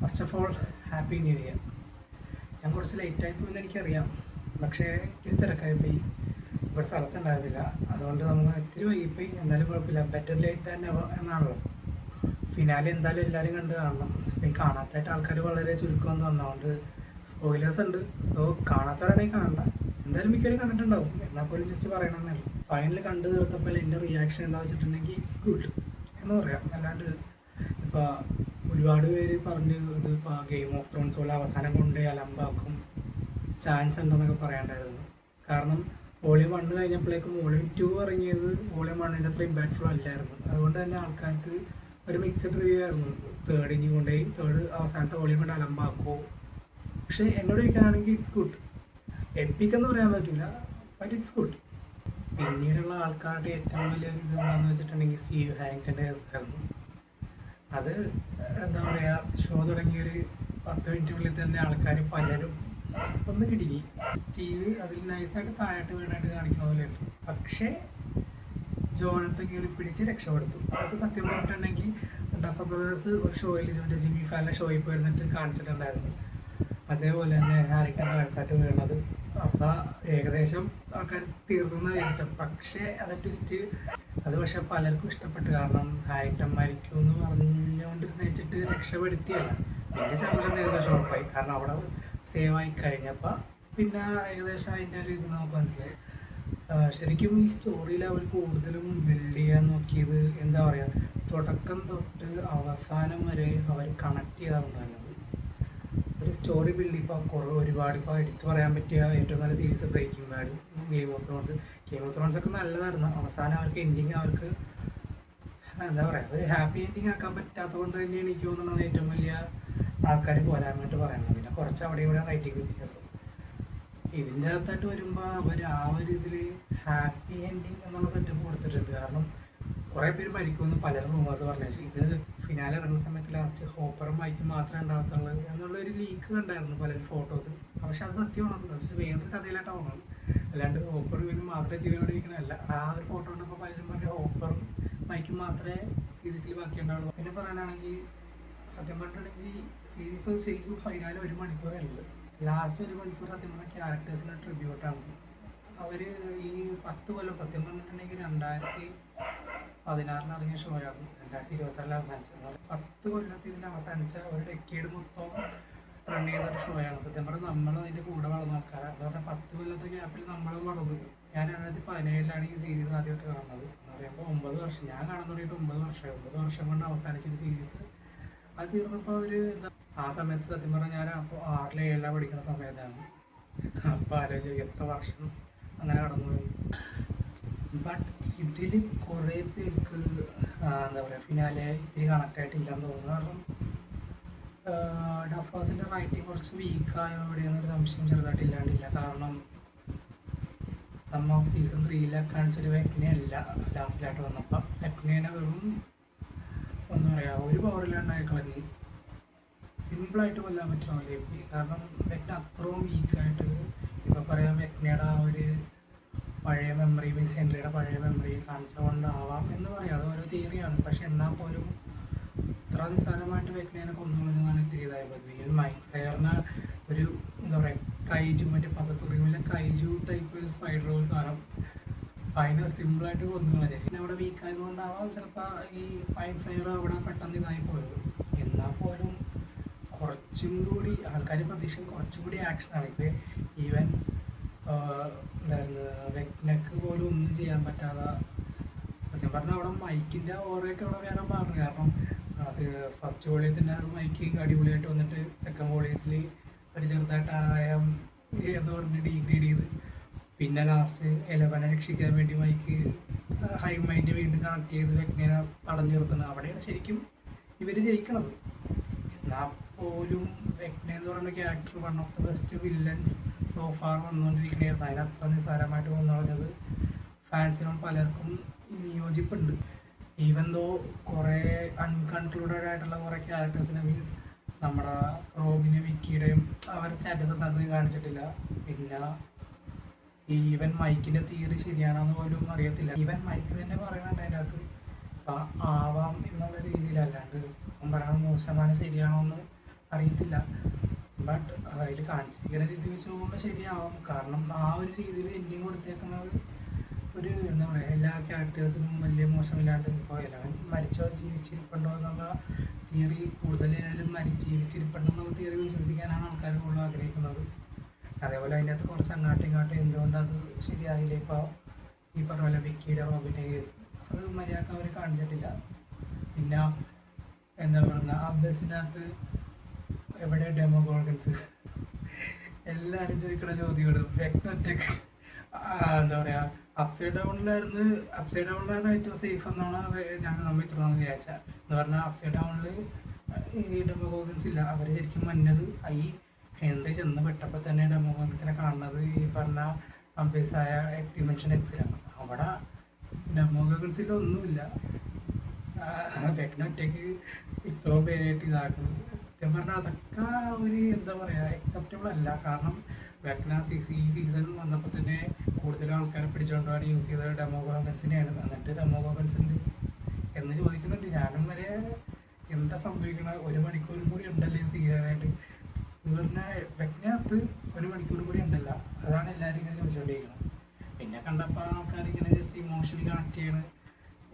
First of all happy new year. ഞാൻ കുറച്ച് ലേറ്റായി പോയെന്ന് എനിക്കറിയാം, പക്ഷേ ഇത്തിരി തിരക്കായി പോയി, ഇവിടെ സ്ഥലത്തുണ്ടായിരുന്നില്ല. അതുകൊണ്ട് നമ്മൾ ഇത്തിരി വൈകിപ്പോയി. എന്നാലും കുഴപ്പമില്ല, ബെറ്റർ ലേറ്റ് തന്നെ എന്നാണല്ലോ. ഫിനാലെ എന്തായാലും എല്ലാവരും കണ്ട് കാണണം. ഇപ്പം ഈ കാണാത്തായിട്ട് ആൾക്കാർ വളരെ ചുരുക്കമെന്ന് വന്നതുകൊണ്ട് സ്പോയിലേഴ്സ് ഉണ്ട്. സോ കാണാത്തവരാണെങ്കിൽ കാണണ്ട, എന്തായാലും മിക്കവരും കണ്ടിട്ടുണ്ടാവും. എന്നാൽ പോലും ജസ്റ്റ് പറയണമെന്നല്ല. ഫൈനൽ കണ്ടു തീർത്തപ്പോൾ എൻ്റെ റിയാക്ഷൻ എന്താ വെച്ചിട്ടുണ്ടെങ്കിൽ ഇറ്റ്സ് ഗുഡ് എന്ന് പറയാം. അല്ലാണ്ട് ഇപ്പോൾ ഒരുപാട് പേര് പറഞ്ഞു ഇത് ഇപ്പോൾ ഗെയിം ഓഫ് ത്രോൺസ് പോലെ അവസാനം കൊണ്ട് അലമ്പാക്കും, ചാൻസ് ഉണ്ടെന്നൊക്കെ പറയാണ്ടായിരുന്നു. കാരണം വോളിയം 1 കഴിഞ്ഞപ്പോഴേക്കും വോളിയം 2 ഇറങ്ങിയത് വോളിയം 1-ൻ്റെ അത്ര ഇമ്പാക്ട്ഫുൾ അല്ലായിരുന്നു. അതുകൊണ്ട് തന്നെ ആൾക്കാർക്ക് ഒരു മിക്സഡ് റിവ്യൂ ആയിരുന്നു. തേർഡ് ഇനി കൊണ്ടുപോയി അവസാനത്തെ വോളിയം കൊണ്ട് അലമ്പാക്കുമോ. പക്ഷേ എന്നോട് ചോദിക്കാനാണെങ്കിൽ ഇറ്റ്സ് ഗുഡ്. എപ്പിക്കെന്ന് പറയാൻ പറ്റില്ല, ബട്ട് ഇറ്റ്സ് ഗുഡ്. പിന്നീടുള്ള ആൾക്കാരുടെ ഏറ്റവും വലിയൊരു ഇത് എന്താണെന്ന് വെച്ചിട്ടുണ്ടെങ്കിൽ സ്റ്റീവ് ഹാരിങ്ടൻ്റെ കേസായിരുന്നു. അത് എന്താ പറയുക, ഷോ തുടങ്ങിയൊരു 10 മിനിറ്റിനുള്ളിൽ തന്നെ ആൾക്കാർ പലരും ഒന്ന് കിടുങ്ങി. സ്റ്റീവ് അതിൽ നൈസായിട്ട് താഴോട്ട് വീണായിട്ട് കാണിക്കുന്ന പോലെയുണ്ട്. പക്ഷേ ജോണത്തെ കയറി പിടിച്ച് രക്ഷപ്പെടുത്തും. അതൊക്കെ സത്യം പറഞ്ഞിട്ടുണ്ടെങ്കിൽ ഡഫർ ബ്രദേഴ്സ് ഒരു ഷോയിൽ ജിമ്മി ഫാലിൻ്റെ ഷോയിൽ പോയിരുന്നിട്ട് കാണിച്ചിട്ടുണ്ടായിരുന്നു. അതേപോലെ തന്നെ ഹാരിക്കൻ താഴത്തായിട്ട് വീണത്. അപ്പം ഏകദേശം ആൾക്കാർ തീർന്നെന്ന് വിചാരിച്ച, പക്ഷേ അത് ട്വിസ്റ്റ്. അത് പക്ഷെ പലർക്കും ഇഷ്ടപ്പെട്ടു. കാരണം ഹാരിക്കൻ മരിക്കും എന്ന് പറഞ്ഞുകൊണ്ട് വെച്ചിട്ട് രക്ഷപ്പെടുത്തിയല്ല, പിന്നെ ചമ്മലം ഏകദേശം ഉറപ്പായി. കാരണം അവിടെ സേവ് ആയി കഴിഞ്ഞപ്പോൾ പിന്നെ ഏകദേശം അതിൻ്റെ ഒരു ഇത് നമുക്ക് മനസ്സിലായി. ശരിക്കും ഈ സ്റ്റോറിയിൽ അവർ കൂടുതലും ബിൽഡ് ചെയ്യാൻ നോക്കിയത് എന്താ പറയുക, തുടക്കം തൊട്ട് അവസാനം വരെ അവർ കണക്ട് ചെയ്താറുണ്ടായിരുന്നത്. ഒരു സ്റ്റോറി ബിൽഡ് ഇപ്പോൾ ഒരുപാട് ഇപ്പോൾ എടുത്തു പറയാൻ പറ്റിയ ഏറ്റവും നല്ല series Breaking Bad, Game of Thrones ഒക്കെ നല്ലതായിരുന്നു. അവസാനം അവർക്ക് എൻഡിങ് അവർക്ക് എന്താ പറയുക, ഒരു ഹാപ്പി എൻഡിങ് ആക്കാൻ പറ്റാത്തത് കൊണ്ട് തന്നെയാണ് എനിക്ക് തോന്നുന്നത് ഏറ്റവും വലിയ ആൾക്കാർ പോരാനായിട്ട് പറയുന്നത്. പിന്നെ കുറച്ച് അവിടെ ഇവിടെ റൈറ്റിംഗ് വ്യത്യാസം. ഇതിൻ്റെ അകത്തായിട്ട് വരുമ്പോൾ അവർ ആ ഒരു ഇതിൽ ഹാപ്പി എൻഡിങ് എന്നുള്ള സെറ്റപ്പ് കൊടുത്തിട്ടുണ്ട്. കാരണം കുറേ പേര് മരിക്കുമെന്ന് പലരും റൂമേഴ്സ് പറഞ്ഞു. ഇത് ഫിനാലെ ഇറങ്ങുന്ന സമയത്ത് ലാസ്റ്റ് ഹോപ്പറും മൈക്കും മാത്രമേ ഉണ്ടാകത്തുള്ളൂ എന്നുള്ളൊരു ലീക്ക് കണ്ടായിരുന്നു പലരും ഫോട്ടോസ്. പക്ഷെ അത് സത്യമാണ്, അത് വേറൊരു കഥയിലായിട്ടാണ് പോകുന്നത്. അല്ലാണ്ട് ഹോപ്പർ ഇവന് മാത്രമേ ജീവനോടിരിക്കണമല്ല. ആ ഒരു ഫോട്ടോ കണ്ടപ്പോൾ പലരും പറഞ്ഞു ഹോപ്പറും മൈക്കും മാത്രമേ സീരീസിൽ ബാക്കി ഉണ്ടാവുള്ളൂ. പിന്നെ പറയാനാണെങ്കിൽ സത്യം പറഞ്ഞിട്ടുണ്ടെങ്കിൽ സീരീസ് ശരിക്കും ഫൈനാലെ 1 മണിക്കൂറേ ഉള്ളൂ. ലാസ്റ്റ് 1 മണിക്കൂർ സത്യം പറഞ്ഞാൽ ക്യാരക്ടേഴ്സിൻ്റെ ട്രിബ്യൂട്ടാണ്. അവർ ഈ 10 കൊല്ലം സത്യം പറഞ്ഞിട്ടുണ്ടെങ്കിൽ 2016 ഇറങ്ങിയ ഷോയാണ് 2026 അവസാനിച്ചത്. 10 കൊല്ലത്തിൽ ഇതിൽ അവസാനിച്ച ഒരു ഡെക്കേഡ് മൊത്തം റൺ ചെയ്തൊരു ഷോയാണ്. സത്യം പറഞ്ഞാൽ നമ്മൾ അതിൻ്റെ കൂടെ വളർന്ന ആൾക്കാരാണ്. അതുകൊണ്ട് 10 കൊല്ലത്തെ ഗ്യാപ്പിൽ നമ്മൾ വളർന്നു. ഞാൻ 2017 ഈ സീരീസ് ആദ്യമായിട്ട് കാണുന്നത്. എന്ന് പറയുമ്പോൾ 9 വർഷം ഞാൻ കാണാൻ തുടങ്ങിയിട്ട് 9 വർഷമായി. 9 വർഷം കൊണ്ട് അവസാനിച്ചൊരു സീരീസ്. അത് തീർന്നപ്പോൾ അവർ ആ സമയത്ത് സത്യം പറഞ്ഞാൽ ഞാൻ അപ്പോൾ 6-7 പഠിക്കുന്ന സമയത്താണ്. അപ്പോൾ ആലോചിക്കും എത്ര വർഷം അങ്ങനെ കടന്നു. ബട്ട് ഇതിൽ കുറേ പേർക്ക് എന്താ പറയുക ഫിനാലെ ഇത്തിരി കണക്റ്റ് ആയിട്ടില്ലെന്ന് തോന്നുന്നു. കാരണം ഡഫേഴ്സിൻ്റെ റൈറ്റിംഗ് കുറച്ച് വീക്കായോടെയെന്നൊരു സംശയം ചെറുതായിട്ട് ഇല്ലാണ്ടില്ല. കാരണം നമ്മൾ സീസൺ 3 കാണിച്ചൊരു വെക്നെയല്ല ലാസ്റ്റിലായിട്ട് വന്നപ്പോൾ. വെക്നേനെ വെറും എന്താ പറയുക ഒരു പവറില്ലാണ്ടായി കളഞ്ഞ് സിമ്പിളായിട്ട് കൊല്ലാൻ പറ്റുമല്ലേ. കാരണം വെക്ന അത്രയും വീക്കായിട്ട് ഇപ്പോൾ പറയാം വെക്നയുടെ ആ ഒരു പഴയ മെമ്മറി മീൻസ് ഹെൻറിയുടെ പഴയ മെമ്മറി കാണിച്ചുകൊണ്ടാവാം എന്ന് പറയാം. അത് ഓരോ തിയറിയാണ്. പക്ഷെ എന്നാൽ പോലും ഇത്ര നിസ്സാരമായിട്ട് വെക്നേനെ കൊന്നുകൊള്ളുന്നതാണ് ഇത്തിരി ഇതായത്. ഈ മൈൻഡ് ഫെയറിന് ഒരു എന്താ പറയുക കൈജു മറ്റേ പസപ്പുറിമിലെ കൈജു ടൈപ്പ് ഒരു സ്പൈഡർ റോൾ സാധനം അതിനെ സിമ്പിളായിട്ട് കൊന്നുകളഞ്ഞു. പിന്നെ അവിടെ വീക്കായതുകൊണ്ടാവാം ചിലപ്പോൾ ഈ മൈൻഡ് ഫെയർ അവിടെ പെട്ടെന്ന് ഇതായി പോയത്. എന്നാൽ പോലും കുറച്ചും കൂടി ആൾക്കാർ പ്രതീക്ഷ കുറച്ചും കൂടി ആക്ഷനാണ്. ഇപ്പോൾ ഈവൻ എന്തായിരുന്നു വെക്നക്ക് പോലും ഒന്നും ചെയ്യാൻ പറ്റാതെ സത്യം പറഞ്ഞാൽ അവിടെ മൈക്കിൻ്റെ ഓറയൊക്കെ അവിടെ വേറെ പറഞ്ഞു. കാരണം ഫസ്റ്റ് വോളിയത്തിൻ്റെ മൈക്ക് അടിപൊളിയായിട്ട് വന്നിട്ട് സെക്കൻഡ് വോളിയത്തിൽ ഒരു ചെറുതായിട്ട് ഏതോ പറഞ്ഞ് ഡീഗ്രേഡ് ചെയ്ത് പിന്നെ ലാസ്റ്റ് 11 രക്ഷിക്കാൻ വേണ്ടി മൈക്ക് ഹൈ മൈൻഡ് വീണ്ടും കണക്ട് ചെയ്ത് വെക്നേനെ തടഞ്ഞു നിർത്തുന്നത്. അവിടെയാണ് ശരിക്കും ഇവർ ജയിക്കണത്. എന്നാൽ പോലും വെക്ന എന്ന് പറയുന്ന character 1 of the best villains so far വന്നുകൊണ്ടിരിക്കണായിരുന്നു. അതിന് അത്ര നിസ്സാരമായിട്ട് വന്നു പറഞ്ഞത് ഫാൻസിനും പലർക്കും നിയോജിപ്പുണ്ട്. ഈവൻ ദോ കുറേ അൺകൺക്ലൂഡഡ് ആയിട്ടുള്ള കുറേ ക്യാരക്ടേഴ്സിനെ മീൻസ് നമ്മുടെ റോബിനെ വിക്കിയുടെയും അവരുടെ സ്റ്റാറ്റസ് ഒന്നും കാണിച്ചിട്ടില്ല. പിന്നെ ഈവൻ മൈക്കിൻ്റെ തിയറി ശരിയാണെന്ന് പോലും അറിയത്തില്ല. ഈവൻ മൈക്ക് തന്നെ പറയുന്നുണ്ട് അതിൻ്റെ അകത്ത് ആവാം എന്നുള്ള രീതിയിലല്ലാണ്ട് പറയണത് 100% ശരിയാണോ എന്ന് അറിയത്തില്ല. ബട്ട് അതിൽ കാണിച്ചിരിക്കുന്ന രീതി വെച്ച് നോക്കുമ്പോൾ ശരിയാവും. കാരണം ആ ഒരു രീതിയിൽ എൻഡിങ് കൊടുത്തേക്കുന്നത് ഒരു എന്താ പറയുക, എല്ലാ ക്യാരക്ടേഴ്സിനും വലിയ മോശമില്ലാണ്ട്. ഇപ്പോൾ എല്ലാവരും മരിച്ചോ ജീവിച്ചിരിപ്പുണ്ടോ എന്നുള്ള തിയറി കൂടുതലായാലും ജീവിച്ചിരിപ്പുണ്ടോ എന്നുള്ള തിയറി വിശ്വസിക്കാനാണ് ആൾക്കാർ കൂടുതൽ ആഗ്രഹിക്കുന്നത്. അതേപോലെ അതിൻ്റെ അകത്ത് കുറച്ച് അങ്ങാട്ടും എന്തുകൊണ്ട് അത് ശരിയായില്ല. ഇപ്പോൾ ഈ പറഞ്ഞ പോലെ വിക്കിയുടെ റോബിൻ്റെ കേസ് അത് മര്യാദക്ക് അവർ കാണിച്ചിട്ടില്ല. പിന്നെ എന്താ പറയുക, ആ ബസ്സിനകത്ത് എവിടെ ഡെമോഗോഗൻസ് എല്ലാവരും ചോദിക്കുന്ന ചോദ്യങ്ങളും ഒറ്റയ്ക്ക് എന്താ പറയുക, അപ്സൈഡ് ഡൗണിലായിരുന്നു ഏറ്റവും സേഫ് എന്നാണ് നമ്മൾ ഇത്ര നാൾ വിചാരിച്ച. എന്ന് പറഞ്ഞാൽ അപ്സൈഡ് ഡൗണിൽ ഈ ഡെമോഗോഗൻസ് ഇല്ല. അവർ ശരിക്കും മഞ്ഞത് ഈ ഹെൻറി ചെന്ന് പെട്ടപ്പോൾ തന്നെ ഡെമോഗോഗൻസിനെ കാണുന്നത് ഈ പറഞ്ഞ അംബേസായ ഡിമെൻഷൻ എക്സിലാണ്. അവിടെ ഡെമോഗോഗൻസിൽ ഒന്നുമില്ല. ഒറ്റയ്ക്ക് ഇത്രയും പേരായിട്ട് ഇതാക്കുന്നത് സത്യം പറഞ്ഞാൽ അതൊക്കെ ഒരു എന്താ പറയുക, അക്സെപ്റ്റബിൾ അല്ല. കാരണം വെക്ന ഈ സീസൺ വന്നപ്പോൾ തന്നെ കൂടുതലും ആൾക്കാരെ പിടിച്ചുകൊണ്ടാണ് യൂസ് ചെയ്തത് ഡെമോഗോഗൻസിനെയാണ്. എന്നിട്ട് ഡെമോഗോഗൻസ് എന്ന് ചോദിക്കുന്നുണ്ട്. ഞാനും വരെ എന്താ സംഭവിക്കണ, 1 മണിക്കൂറും കൂടി ഉണ്ടല്ലോ ഇത് തീരാനായിട്ട്. എന്ന് പറഞ്ഞാൽ വെക്നകത്ത് 1 മണിക്കൂറും കൂടി ഉണ്ടല്ല. അതാണ് എല്ലാവരും ഇങ്ങനെ ചോദിച്ചുകൊണ്ടിരിക്കുന്നത്. പിന്നെ കണ്ടപ്പോൾ ആൾക്കാർ ഇങ്ങനെ ജസ്റ്റ് ഇമോഷണലി കണക്ട് ചെയ്യണം.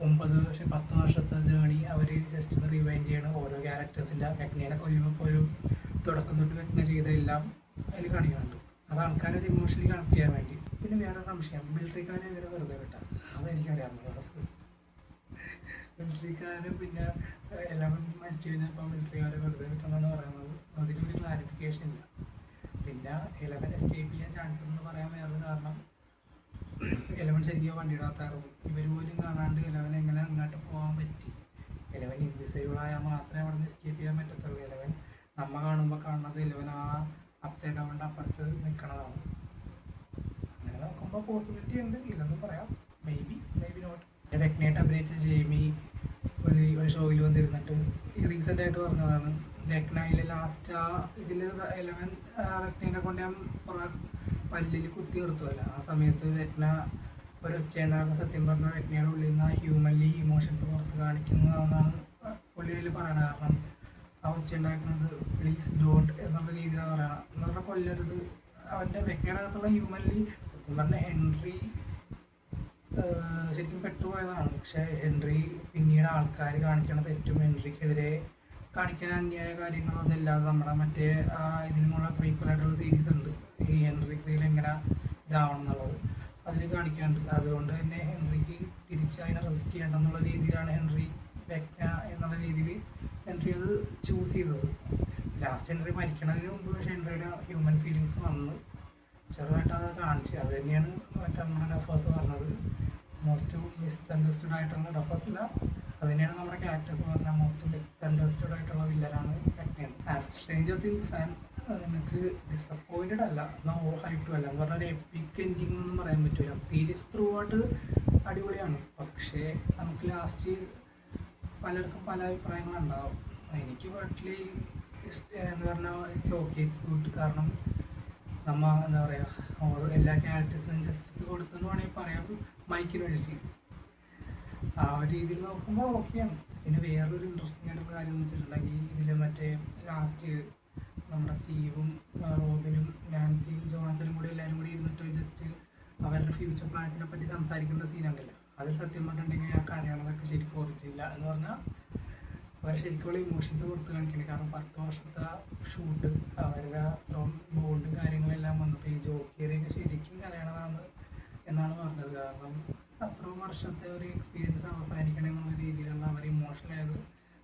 10 വർഷത്തെ ജേണി അവർ ജസ്റ്റ് ഒന്ന് റിവൈൻഡ് ചെയ്യണം. ഓരോ ക്യാരക്ടേഴ്സിൻ്റെ വെക്നേനെ കൊല്ലുമ്പോൾ ഒരു തുടക്കം തൊട്ട് വെക്ന ചെയ്തതെല്ലാം അതിൽ കാണിക്കുന്നുണ്ട്. അത് ആൾക്കാരത് ഇമോഷണലി കണക്ട് ചെയ്യാൻ വേണ്ടി. പിന്നെ വേറെ സംശയം, മിലിറ്ററിക്കാരെ ഇവരെ വെറുതെ വിട്ടാൽ അതെനിക്കറിയാം. മിലിറ്ററിക്കാരും പിന്നെ എല്ലാം മരിച്ചു കഴിഞ്ഞപ്പോൾ മിലിറ്ററിക്കാരെ വെറുതെ വിട്ടെന്നാണ് പറയുന്നത്. അതിലൊരു ക്ലാരിഫിക്കേഷൻ ഇല്ല. പിന്നെ 11 എസ്കേപ്പ് ചെയ്യാൻ ചാൻസ് എന്ന് പറയാൻ വേറൊരു കാരണം, 11 ശരിക്കും വണ്ടിയിടാത്തായിരുന്നു. ഇവർ പോലും കാണാണ്ട് 11 എങ്ങനെ അങ്ങോട്ട് പോകാൻ പറ്റി. 11 ഇൻവിസിബിളായാൽ മാത്രമേ അവിടെ നിന്ന് എസ്കേപ്പ് ചെയ്യാൻ പറ്റത്തുള്ളൂ. 11 നമ്മൾ കാണുമ്പോൾ കാണുന്നത് 11 ആ അപ്സൈഡ് ഡൗണിൻ്റെ അപ്പുറത്ത് നിൽക്കണതാണ്. അങ്ങനെ നോക്കുമ്പോൾ പോസിബിലിറ്റി ഉണ്ട്, ഇല്ലെന്ന് പറയാം. May be not. വെക്നയായിട്ട് അഭിനയിച്ച ജെയ്മി ഒരു ഷോയിൽ വന്നിരുന്നിട്ട് റീസെൻ്റായിട്ട് പറഞ്ഞതാണ്, വെക്നയിൽ ലാസ്റ്റ് ആ ഇതിൽ 11 വെക്നേനെ കൊണ്ട് ഞാൻ പല്ലിൽ കുത്തി നിർത്തുമല്ലോ. ആ സമയത്ത് വെക്ന ഒരു ഒച്ചയുണ്ടാകുന്ന സത്യം പറഞ്ഞാൽ വെക്നയുടെ ഉള്ളിൽ നിന്ന് ഹ്യൂമൻലി ഇമോഷൻസ് പുറത്ത് കാണിക്കുന്നതെന്നാണ് പുള്ളിയിൽ പറയണത്. കാരണം ആ ഒച്ച ഉണ്ടാക്കുന്നത് പ്ലീസ് ഡോണ്ട് എന്നുള്ള രീതിയിലാണ് പറയണം. എന്ന് പറഞ്ഞാൽ കൊല്ലരുത്. അവൻ്റെ വെക്നയുടെ അകത്തുള്ള ഹ്യൂമൻലി സത്യം പറഞ്ഞാൽ ഹെൻറി ശരിക്കും പെട്ടുപോയതാണ്. പക്ഷേ ഹെൻറി പിന്നീട് ആൾക്കാർ കാണിക്കണത് ഏറ്റവും ഹെൻറിക്കെതിരെ കാണിക്കാൻ അന്യായ കാര്യങ്ങളോ അതല്ലാതെ നമ്മുടെ മറ്റേ ഇതിനുള്ള പ്രീക്വലായിട്ടുള്ള സീരീസ് ഉണ്ട്, ഈ ഹെൻറിക്ക് എങ്ങനെ ഇതാവണം എന്നുള്ളത് അതിൽ കാണിക്കാനുണ്ട്. അതുകൊണ്ട് തന്നെ ഹെൻറിക്ക് തിരിച്ച് അതിനെ റെസിസ്റ്റ് ചെയ്യേണ്ടെന്നുള്ള രീതിയിലാണ് ഹെൻറി വെക്ന എന്നുള്ള രീതിയിൽ ഹെൻറി അത് ചൂസ് ചെയ്തത്. ലാസ്റ്റ് ഹെൻറി മരിക്കണതിന് മുമ്പ് പക്ഷേ ഹെൻറിയുടെ ഹ്യൂമൻ ഫീലിങ്സ് വന്ന് ചെറുതായിട്ട് അത് കാണിച്ചു. അത് തന്നെയാണ് മറ്റേ നമ്മുടെ ഡഫേഴ്സ് പറഞ്ഞത്. മോസ്റ്റ് മിസ്അണ്ടർസ്റ്റുഡ് ആയിട്ടുള്ള ഡഫേഴ്സ് അല്ല, അത് തന്നെയാണ് നമ്മുടെ ക്യാരക്ടേഴ്സ് പറഞ്ഞാൽ മോസ്റ്റ് മിസ്അണ്ടർസ്റ്റുഡ് ആയിട്ടുള്ള വില്ലനാണ് വെക്ന. ആസ് സ്ട്രേഞ്ചർ തിങ്സ് ഫാൻ നിങ്ങൾക്ക് ഡിസപ്പോയിൻറ്റഡ് അല്ല, എന്നാൽ ഓവർ ഹൈപ്റ്റും അല്ല. എന്ന് പറഞ്ഞാൽ ഒരു എപ്പിക് എൻഡിങ് ഒന്നും പറയാൻ പറ്റില്ല. സീരീസ് ത്രൂ ആയിട്ട് അടിപൊളിയാണ്. പക്ഷേ നമുക്ക് ലാസ്റ്റ് പലർക്കും പല അഭിപ്രായങ്ങളുണ്ടാവും. എനിക്ക് വീട്ടിൽ എന്ന് പറഞ്ഞാൽ ഇറ്റ്സ് ഓക്കെ, ഇറ്റ്സ് ഗുഡ്. കാരണം നമ്മൾ എന്താ പറയുക, എല്ലാ ക്യാരക്ടേഴ്സിനും ജസ്റ്റിസ് കൊടുത്തെന്ന് വേണമെങ്കിൽ പറയാം. മൈക്കിന് ഒഴിച്ച് ആ ഒരു രീതിയിൽ നോക്കുമ്പോൾ ഓക്കെയാണ്. പിന്നെ വേറൊരു ഇൻട്രസ്റ്റിംഗ് ആയിട്ടുള്ള കാര്യം എന്ന് വെച്ചിട്ടുണ്ടെങ്കിൽ ഇതിൽ മറ്റേ ലാസ്റ്റ് നമ്മുടെ സ്റ്റീവും റോബിനും നാൻസിയും ജോണത്തനും കൂടി എല്ലാവരും കൂടി ഇരുന്നിട്ട് ജസ്റ്റ് അവരുടെ ഫ്യൂച്ചർ പ്ലാൻസിനെ പറ്റി സംസാരിക്കേണ്ട സീനുണ്ടല്ലോ. അതിൽ സത്യം പറഞ്ഞിട്ടുണ്ടെങ്കിൽ ആ കാര്യങ്ങളൊക്കെ ശരിക്കും ഓർജില്ല. എന്ന് പറഞ്ഞാൽ അവർ ശരിക്കുള്ള ഇമോഷൻസ് കൊടുത്ത് കാണിക്കുന്നത്. കാരണം 10 വർഷത്തെ ഷൂട്ട് അവരുടെ ബോണ്ടും കാര്യങ്ങളെല്ലാം വന്നപ്പോൾ ഈ ജോക്കിയറിയൊക്കെ ശരിക്കും കരയണതാണ് എന്നാണ് പറഞ്ഞത്. കാരണം അത്രയും വർഷത്തെ ഒരു എക്സ്പീരിയൻസ് അവസാനിക്കണമെന്നുള്ള രീതിയിലുള്ള അവർ ഇമോഷണൽ ആയത്.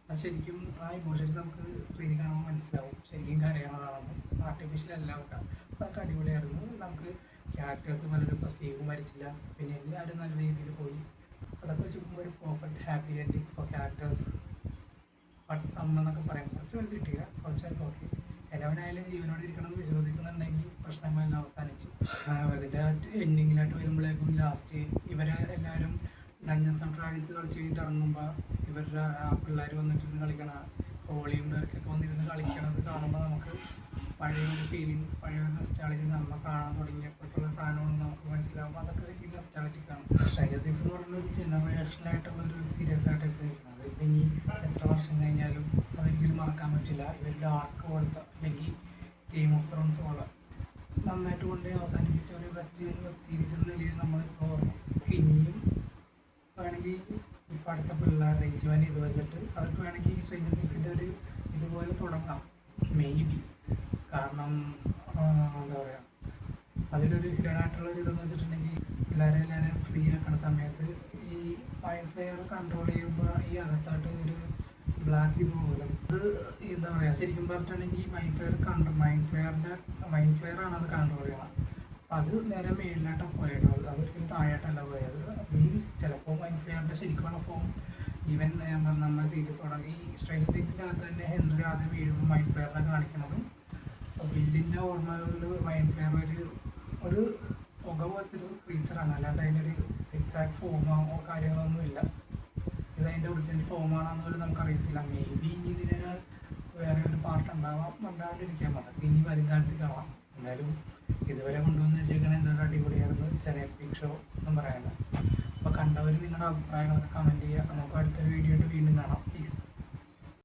അത് ശരിക്കും ആ ഇമോഷൻസ് നമുക്ക് സ്ക്രീനിൽ കാണുമ്പോൾ മനസ്സിലാവും ശരിക്കും കരയണതാണെന്ന്. ആർട്ടിഫിഷ്യൽ അല്ലാതൊക്കെ അതൊക്കെ അടിപൊളിയായിരുന്നു. നമുക്ക് ക്യാരക്ടേഴ്സ് പലരും ഇപ്പോൾ സ്റ്റീവ് മരിച്ചില്ല, പിന്നെ എല്ലാവരും നല്ല രീതിയിൽ പോയി. അതൊക്കെ വെച്ച് നോക്കുമ്പോൾ ഒരു perfect happy ending for characters. But എന്നൊക്കെ പറയാം, കുറച്ച് പേർക്ക് കിട്ടിയില്ല, കുറച്ച് പേർക്ക് ഓക്കെ. എല്ലാവനായാലും ജീവനോട് ഇരിക്കണമെന്ന് വിശ്വസിക്കുന്നുണ്ടെങ്കിൽ പ്രശ്നങ്ങളെല്ലാം അവസാനിച്ചു. അതിൻ്റെ എൻഡിങ്ങിലായിട്ട് വരുമ്പോഴേക്കും ലാസ്റ്റ് ഇവരെ എല്ലാവരും ഡഞ്ചൻസ് ആൻഡ് ഡ്രാഗൺസ് കളിച്ച് കഴിഞ്ഞിട്ട് ഇറങ്ങുമ്പോൾ ഇവരുടെ ആ പിള്ളേർ വന്നിട്ടിരുന്ന് കളിക്കണ ഹോളിയും ഡേർക്കൊക്കെ വന്നിരുന്ന് കളിക്കണത് കാണുമ്പോൾ നമുക്ക് പഴയൊരു ഫീലിംഗ്, പഴയൊരു നെസ്റ്റാളജി നമ്മൾ കാണാൻ തുടങ്ങിയപ്പോഴുള്ള സാധനമാണ് നമുക്ക് മനസ്സിലാകുമ്പോൾ അതൊക്കെ ശരിക്കും നെസ്റ്റാളജിക്കാണ്. സ്ട്രേഞ്ചർ തിങ്സ് എന്ന് പറയുന്ന ഒരു ജനറേഷനായിട്ടുള്ള ഒരു സീരിയസ് ആയിട്ട് എടുത്തിരിക്കുന്നത്. ഇപ്പം ഇനി എത്ര വർഷം കഴിഞ്ഞാലും അതൊരിക്കലും മറക്കാൻ പറ്റില്ല. ഇവരുടെ ആർക്ക് പോലത്തെ അല്ലെങ്കിൽ ഗെയിം ഓഫ് ത്രോൺസ് പോലെ നന്നായിട്ട് കൊണ്ട് അവസാനിപ്പിച്ച ഒരു ബെസ്റ്റ് വെബ് സീരീസ് എന്ന നിലയിൽ നമ്മളിപ്പോൾ ഇനിയും വേണമെങ്കിൽ ഇപ്പോൾ അടുത്ത പിള്ളേരുടെ ജീവൻ ഇത് വെച്ചിട്ട് അവർക്ക് വേണമെങ്കിൽ സ്ട്രേഞ്ചർ തിങ്സിൻ്റെ ഒരു ഇതുപോലെ തുടങ്ങാം മേ ബി. കാരണം എന്താ പറയുക, അതിലൊരു ഹിഡനായിട്ടുള്ളൊരു ഇതെന്ന് വെച്ചിട്ടുണ്ടെങ്കിൽ എല്ലാവരെയും ഫ്രീ ആക്കുന്ന സമയത്ത് ഈ മൈൻഡ് ഫ്ലെയർ കൺട്രോൾ ചെയ്യുമ്പോൾ ഈ അകത്തായിട്ട് ഒരു ബ്ലാക്ക് ഇത് പോലും അത് എന്താ പറയുക, ശരിക്കും പറഞ്ഞിട്ടുണ്ടെങ്കിൽ മൈൻഡ് ഫ്ലെയർ ആണ് അത് കൺട്രോൾ ചെയ്യണം. അപ്പം അത് നേരെ മേളിലായിട്ടാണ് പോയത്, അതൊരിക്കലും താഴായിട്ടല്ല പോയത്. മീൻസ് ചിലപ്പോൾ മൈൻഡ് ഫ്ലെയറിൻ്റെ ശരിക്കുള്ള ഫോം ഈവൻ നമ്മൾ സീരീസ് തുടങ്ങി ഈ സ്ട്രേഞ്ചർ തിങ്സിൻ്റെ അകത്ത് തന്നെ ഹെൻറി ആദ്യം വീഴുമ്പോൾ മൈൻഡ് ഫ്ലെയറിനെ കാണിക്കുന്നതും വില്ലിൻ്റെ ഓർമ്മകളിൽ മൈൻഡ് ഫ്ലെയർ ഒരു പുക പോലത്തെ ഒരു ക്രീച്ചറാണ്, അല്ലാണ്ട് അതിനൊരു എക്സാക്ട് ഫോമോ കാര്യങ്ങളൊന്നുമില്ല. ഇത് അതിൻ്റെ ഒറിജിനൽ ഫോമാണെന്ന് പോലും നമുക്കറിയത്തില്ല. മേ ബി ഇനി ഇതിന് വേറെ ഒരു പാർട്ട് ഉണ്ടാവാണ്ടിരിക്കാൻ അതൊക്കെ ഇനി വരും കാലത്ത് കാണാം. എന്തായാലും ഇതുവരെ കൊണ്ടുവന്ന് വെച്ചേക്കണേ എന്തൊരു അടിപൊളിയായിരുന്നു. ചെറിയ എപ്പിക് ഷോ എന്നും പറയാനില്ല. അപ്പോൾ കണ്ടവർ നിങ്ങളുടെ അഭിപ്രായങ്ങളൊക്കെ കമൻറ്റ് ചെയ്യുക. നമുക്ക് അടുത്തൊരു വീഡിയോ ആയിട്ട് വീണ്ടും കാണാം. പ്ലീസ്.